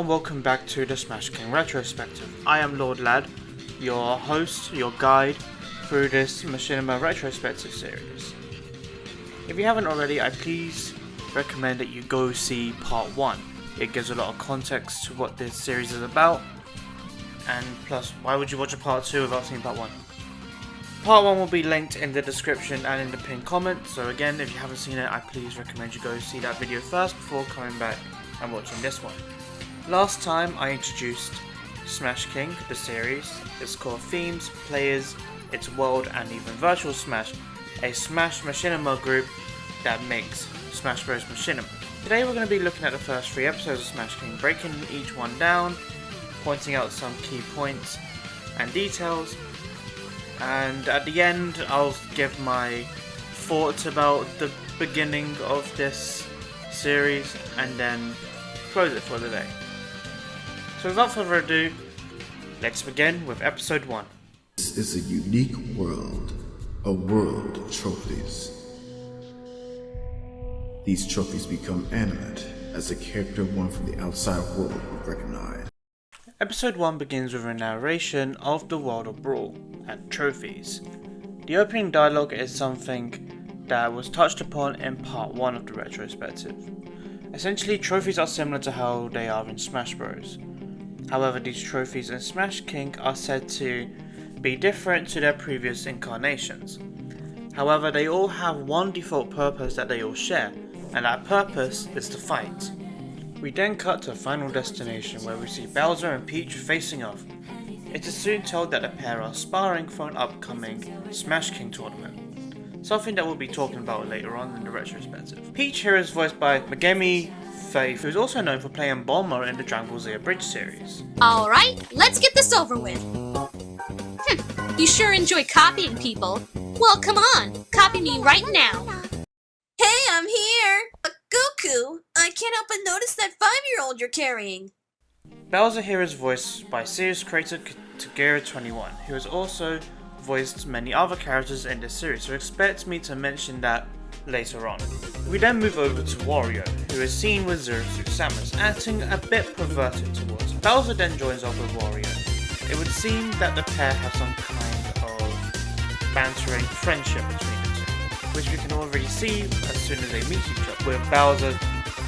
and welcome back to the Smash King Retrospective. I am Lord Lad, your host, your guide through this Machinima Retrospective series. If you haven't already, I please recommend that you go see part 1. It gives a lot of context to what this series is about, and plus, why would you watch a part 2 without seeing part 1? Part 1 will be linked in the description and in the pinned comment, so again, if you haven't seen it, I please recommend you go see that video first before coming back and watching this one. Last time I introduced Smash King, the series, its core themes, players, its world, and even Virtual Smash, a Smash Machinima group that makes Smash Bros. Machinima. Today we're going to be looking at the first 3 episodes of Smash King, breaking each one down, pointing out some key points and details, and at the end I'll give my thoughts about the beginning of this series and then close it for the day. So without further ado, let's begin with episode 1. This is a unique world, a world of trophies. These trophies become animate as a character one from the outside world would recognize. Episode 1 begins with a narration of the world of Brawl and trophies. The opening dialogue is something that was touched upon in part 1 of the retrospective. Essentially, trophies are similar to how they are in Smash Bros. However, these trophies in Smash King are said to be different to their previous incarnations. However, they all have one default purpose that they all share, and that purpose is to fight. We then cut to Final Destination where we see Bowser and Peach facing off. It is soon told that the pair are sparring for an upcoming Smash King tournament, something that we'll be talking about later on in the retrospective. Peach here is voiced by Megami Faith, who is also known for playing Bulma in the Dragon Ball Z Abridged series. Alright, let's get this over with. You sure enjoy copying people. Well, come on, copy me right now. Hey, I'm here! Goku! I can't help but notice that 5-year-old you're carrying. Bowser here is voiced by series creator Tagira21, who has also voiced many other characters in this series, so expect me to mention that later on. We then move over to Wario, who is seen with Zero Suit Samus, acting a bit perverted towards him. Bowser then joins up with Wario. It would seem that the pair have some kind of bantering friendship between the two, which we can already see as soon as they meet each other, with Bowser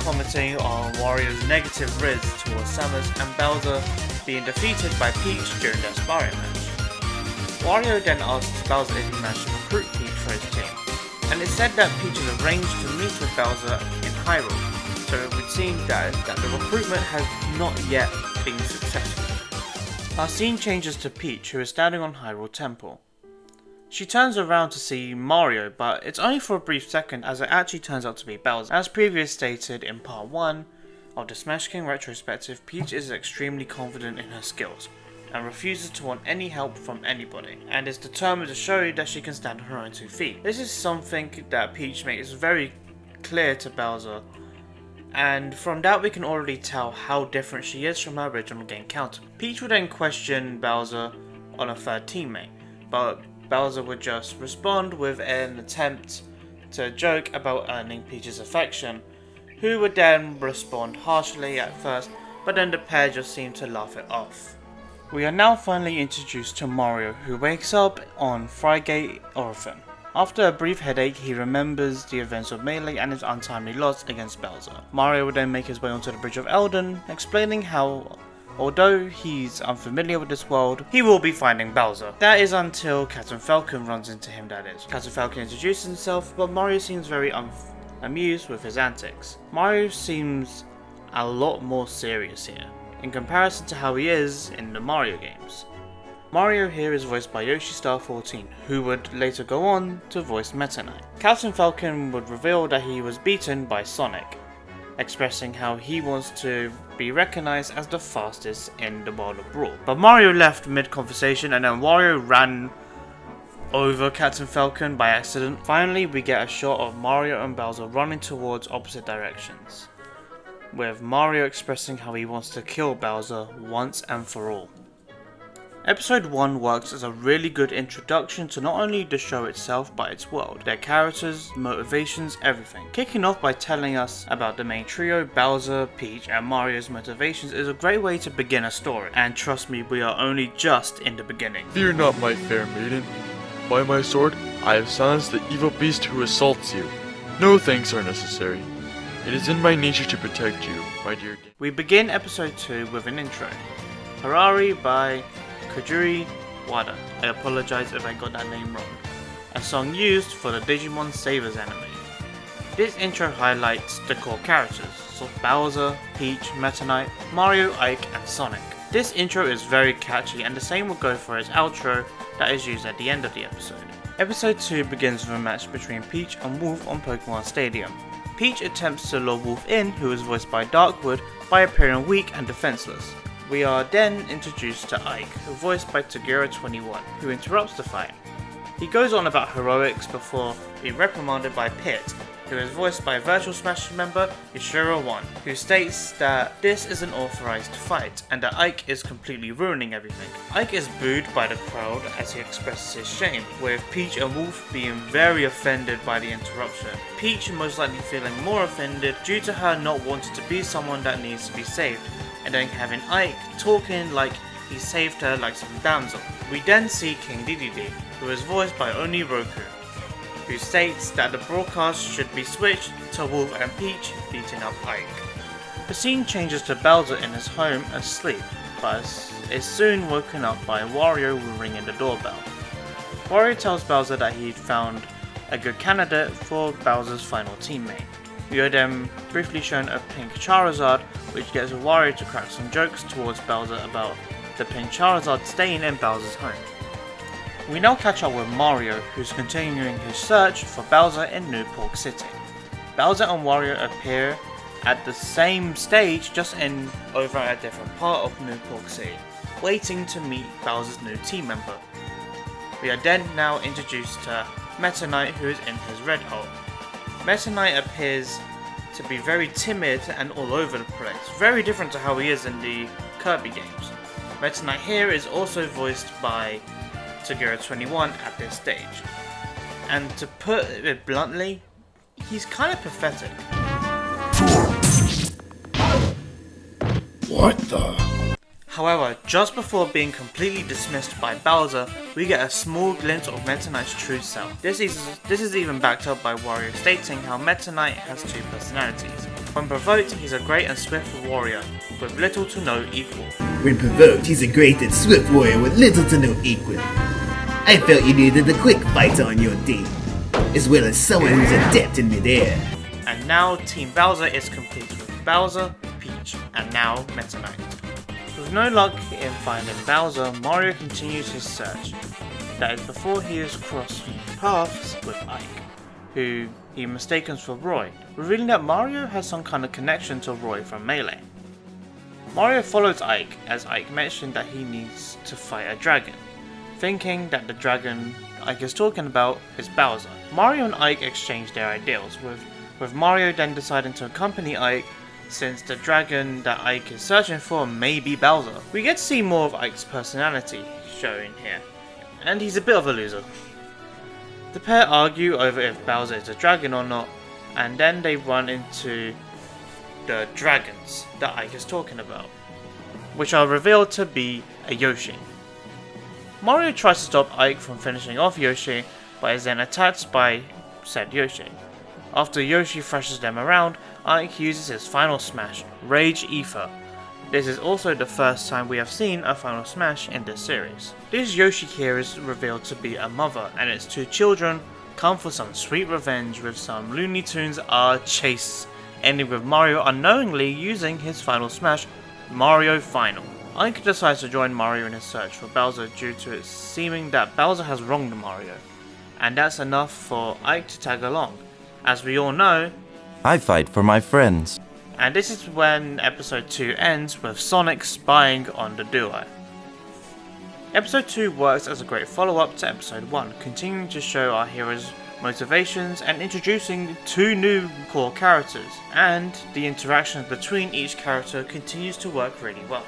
commenting on Wario's negative riz towards Samus and Bowser being defeated by Peach during their sparring match. Wario then asks Bowser if he managed to recruit Peach for his team, and it's said that Peach has arranged to meet with Bowser in Hyrule, so it would seem that the recruitment has not yet been successful. Our scene changes to Peach, who is standing on Hyrule Temple. She turns around to see Mario, but it's only for a brief second as it actually turns out to be Bowser. As previously stated in part 1 of the Smash King retrospective, Peach is extremely confident in her skills and refuses to want any help from anybody, and is determined to show that she can stand on her own 2 feet. This is something that Peach makes very clear to Bowser, and from that we can already tell how different she is from her original game counterpart. Peach would then question Bowser on a 3rd teammate, but Bowser would just respond with an attempt to joke about earning Peach's affection, who would then respond harshly at first, but then the pair just seemed to laugh it off. We are now finally introduced to Mario, who wakes up on Frygate Orphan. After a brief headache, he remembers the events of Melee and his untimely loss against Bowser. Mario would then make his way onto the Bridge of Eldon, explaining how although he's unfamiliar with this world, he will be finding Bowser. That is until Captain Falcon runs into him, that is. Captain Falcon introduces himself, but Mario seems very amused with his antics. Mario seems a lot more serious here, in comparison to how he is in the Mario games. Mario here is voiced by Yoshi Star 14, who would later go on to voice Meta Knight. Captain Falcon would reveal that he was beaten by Sonic, expressing how he wants to be recognized as the fastest in the world of Brawl. But Mario left mid-conversation and then Wario ran over Captain Falcon by accident. Finally, we get a shot of Mario and Bowser running towards opposite directions, with Mario expressing how he wants to kill Bowser once and for all. Episode 1 works as a really good introduction to not only the show itself but its world, their characters, motivations, everything. Kicking off by telling us about the main trio, Bowser, Peach and Mario's motivations is a great way to begin a story, and trust me, we are only just in the beginning. Fear not, my fair maiden. By my sword, I have silenced the evil beast who assaults you. No thanks are necessary. It is in my nature to protect you, my dear. We begin episode 2 with an intro. Harari by Kojuri Wada. I apologize if I got that name wrong. A song used for the Digimon Savers anime. This intro highlights the core characters, so Bowser, Peach, Meta Knight, Mario, Ike and Sonic. This intro is very catchy and the same will go for its outro that is used at the end of the episode. Episode 2 begins with a match between Peach and Wolf on Pokemon Stadium. Peach attempts to lure Wolf in, who is voiced by Darkwood, by appearing weak and defenseless. We are then introduced to Ike, voiced by Tagura21, who interrupts the fight. He goes on about heroics before being reprimanded by Pit, who is voiced by Virtual Smash member Ishiro1, who states that this is an authorized fight and that Ike is completely ruining everything. Ike is booed by the crowd as he expresses his shame, with Peach and Wolf being very offended by the interruption. Peach most likely feeling more offended due to her not wanting to be someone that needs to be saved, and then having Ike talking like he saved her like some damsel. We then see King Dedede, who is voiced by Oni Roku, who states that the broadcast should be switched to Wolf and Peach beating up Ike. The scene changes to Bowser in his home asleep, but is soon woken up by Wario ringing the doorbell. Wario tells Bowser that he'd found a good candidate for Bowser's final teammate. We are then briefly shown a pink Charizard, which gets Wario to crack some jokes towards Bowser about the pink Charizard staying in Bowser's home. We now catch up with Mario, who's continuing his search for Bowser in New Pork City. Bowser and Wario appear at the same stage, just over a different part of New Pork City, waiting to meet Bowser's new team member. We are then now introduced to Meta Knight, who is in his red hole. Meta Knight appears to be very timid and all over the place, very different to how he is in the Kirby games. Meta Knight here is also voiced by Tagura21 at this stage, and to put it bluntly, he's kind of pathetic. What the? However, just before being completely dismissed by Bowser, we get a small glimpse of Meta Knight's true self. This is even backed up by Wario stating how Meta Knight has two personalities. When provoked, he's a great and swift warrior, with little to no equal. When provoked, he's a great and swift warrior with little to no equal. I felt you needed a quick fighter on your team, as well as someone who's adept in midair. And now Team Bowser is complete with Bowser, Peach, and now Meta Knight. With no luck in finding Bowser, Mario continues his search. That is before he is crossing paths with Ike, who he mistakes for Roy, revealing that Mario has some kind of connection to Roy from Melee. Mario follows Ike, as Ike mentioned that he needs to fight a dragon, thinking that the dragon Ike is talking about is Bowser. Mario and Ike exchange their ideals, with Mario then deciding to accompany Ike since the dragon that Ike is searching for may be Bowser. We get to see more of Ike's personality shown here, and he's a bit of a loser. The pair argue over if Bowser is a dragon or not, and then they run into the dragons that Ike is talking about, which are revealed to be a Yoshi. Mario tries to stop Ike from finishing off Yoshi, but is then attacked by said Yoshi. After Yoshi thrashes them around, Ike uses his final smash, Rage Ether. This is also the first time we have seen a final smash in this series. This Yoshi here is revealed to be a mother, and its two children come for some sweet revenge with some Looney Tunes chase, ending with Mario unknowingly using his final smash, Mario Final. Ike decides to join Mario in his search for Bowser due to it seeming that Bowser has wronged Mario, and that's enough for Ike to tag along. As we all know, I fight for my friends. And this is when episode 2 ends with Sonic spying on the duo. Episode 2 works as a great follow-up to episode 1, continuing to show our heroes' motivations and introducing two new core characters, and the interactions between each character continues to work really well.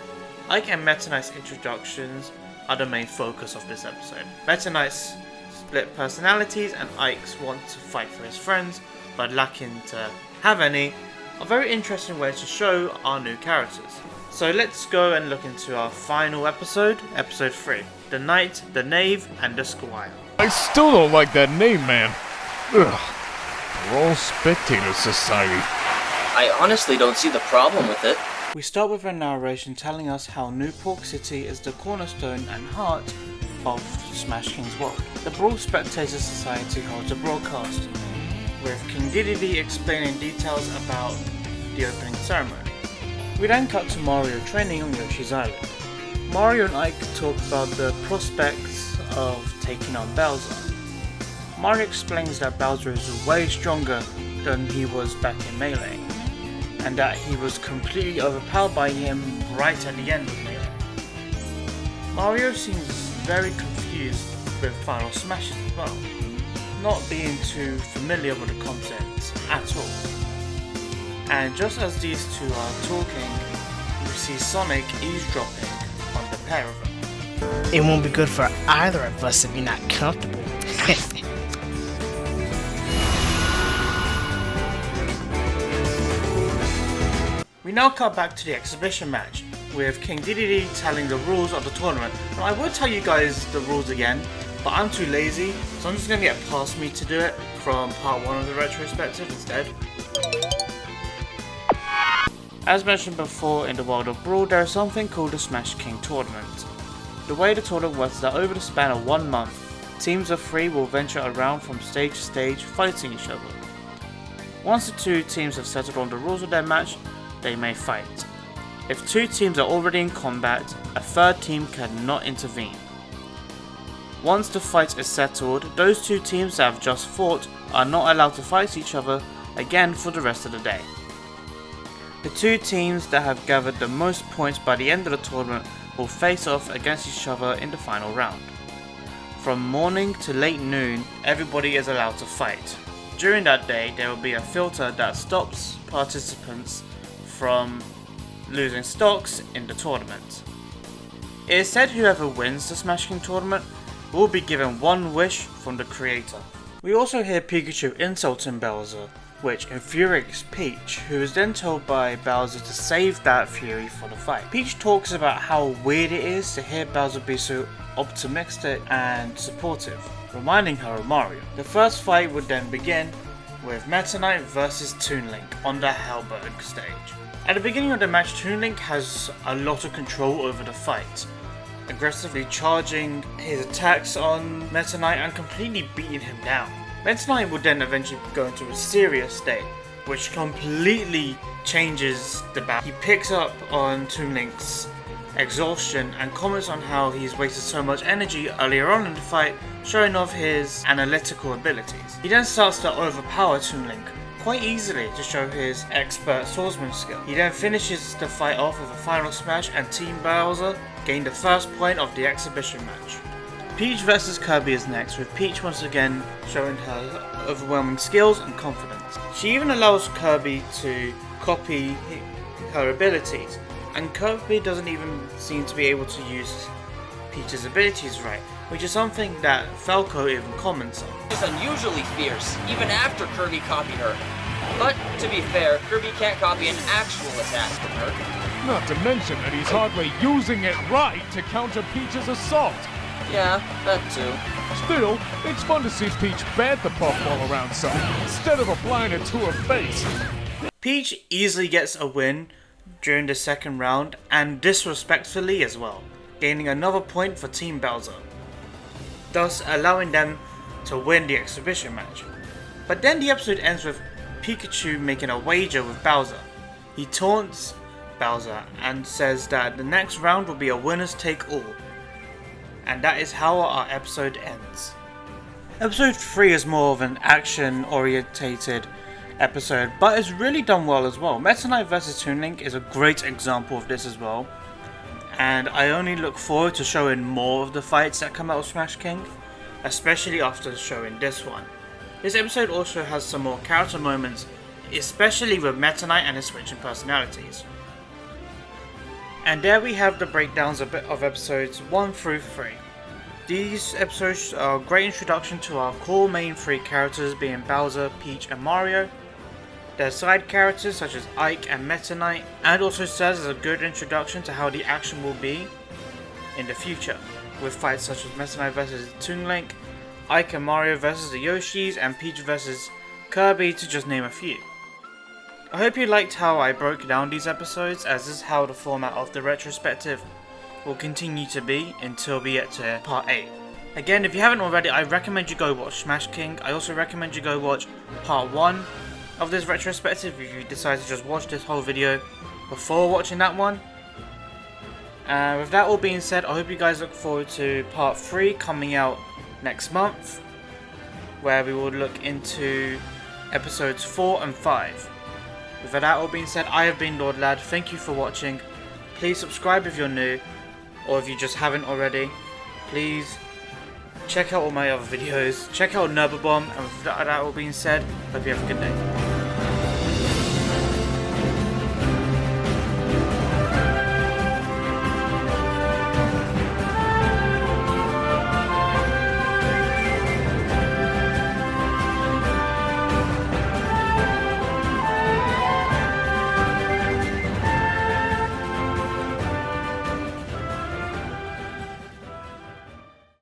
Ike and Meta Knight's introductions are the main focus of this episode. Meta Knight's split personalities and Ike's want to fight for his friends, but lacking to have any, are very interesting ways to show our new characters. So let's go and look into our final episode, episode 3. The Knight, the Knave, and the Squire. I still don't like that name, man. Ugh. Brawl Spectator Society. I honestly don't see the problem with it. We start with a narration telling us how New Pork City is the cornerstone and heart of Smash King's world. The Brawl Spectator Society holds a broadcast, with King Dedede explaining details about the opening ceremony. We then cut to Mario training on Yoshi's Island. Mario and Ike talk about the prospects of taking on Bowser. Mario explains that Bowser is way stronger than he was back in Melee, and that he was completely overpowered by him right at the end of Melee. Mario seems very confused with Final Smashes as well, not being too familiar with the concepts at all. And just as these two are talking, we see Sonic eavesdropping on the pair of them. It won't be good for either of us if you're not comfortable. We now cut back to the exhibition match, with King Dedede telling the rules of the tournament. Now I would tell you guys the rules again, but I'm too lazy, so I'm just going to get past me to do it from part 1 of the retrospective instead. As mentioned before, in the world of Brawl, there is something called the Smash King Tournament. The way the tournament works is that over the span of 1 month, teams of 3 will venture around from stage to stage fighting each other. Once the 2 teams have settled on the rules of their match, they may fight. If 2 teams are already in combat, a 3rd team cannot intervene. Once the fight is settled, those 2 teams that have just fought are not allowed to fight each other again for the rest of the day. The 2 teams that have gathered the most points by the end of the tournament will face off against each other in the final round. From morning to late noon, everybody is allowed to fight. During that day, there will be a filter that stops participants from losing stocks in the tournament. It is said whoever wins the Smash King tournament will be given 1 wish from the creator. We also hear Pikachu insulting Bowser, which infuriates Peach, who is then told by Bowser to save that fury for the fight. Peach talks about how weird it is to hear Bowser be so optimistic and supportive, reminding her of Mario. The first fight would then begin with Meta Knight vs Toon Link on the Hellberg stage. At the beginning of the match, Toon Link has a lot of control over the fight, aggressively charging his attacks on Meta Knight and completely beating him down. Meta Knight would then eventually go into a serious state, which completely changes the battle. He picks up on Toon Link's exhaustion and comments on how he's wasted so much energy earlier on in the fight, showing off his analytical abilities. He then starts to overpower Toon Link quite easily to show his expert swordsman skill. He then finishes the fight off with a final smash, and Team Bowser gained the first point of the exhibition match. Peach vs Kirby is next, with Peach once again showing her overwhelming skills and confidence. She even allows Kirby to copy her abilities, and Kirby doesn't even seem to be able to use Peach's abilities right, which is something that Falco even comments on. She's unusually fierce, even after Kirby copied her. But, to be fair, Kirby can't copy an actual attack from her. Not to mention that he's hardly using it right to counter Peach's assault. Yeah, that too. Still, it's fun to see Peach bat the puffball around some, instead of applying it to her face. Peach easily gets a win during the second round, and disrespectfully as well, gaining another point for Team Bowser, thus allowing them to win the exhibition match. But then the episode ends with Pikachu making a wager with Bowser. He taunts Bowser and says that the next round will be a winners take all. And that is how our episode ends. Episode 3 is more of an action orientated episode, but it's really done well as well. Meta Knight vs Toon Link is a great example of this as well, and I only look forward to showing more of the fights that come out of Smash King, especially after showing this one. This episode also has some more character moments, especially with Meta Knight and his switching personalities. And there we have the breakdowns of episodes 1 through 3. These episodes are a great introduction to our core main 3 characters being Bowser, Peach and Mario, their side characters such as Ike and Meta Knight, and also serves as a good introduction to how the action will be in the future, with fights such as Meta Knight vs Toon Link, Ike and Mario vs the Yoshis, and Peach vs Kirby, to just name a few. I hope you liked how I broke down these episodes, as this is how the format of the retrospective will continue to be until we get to part 8. Again, if you haven't already, I recommend you go watch Smash King. I also recommend you go watch part 1 of this retrospective if you decide to just watch this whole video before watching that one. With that all being said, I hope you guys look forward to part 3 coming out next month, where we will look into episodes 4 and 5. With that all being said, I have been Lord Lad. Thank you for watching. Please subscribe if you're new, or if you just haven't already. Please check out all my other videos. Check out Nurbabomb. And with that all being said, hope you have a good day.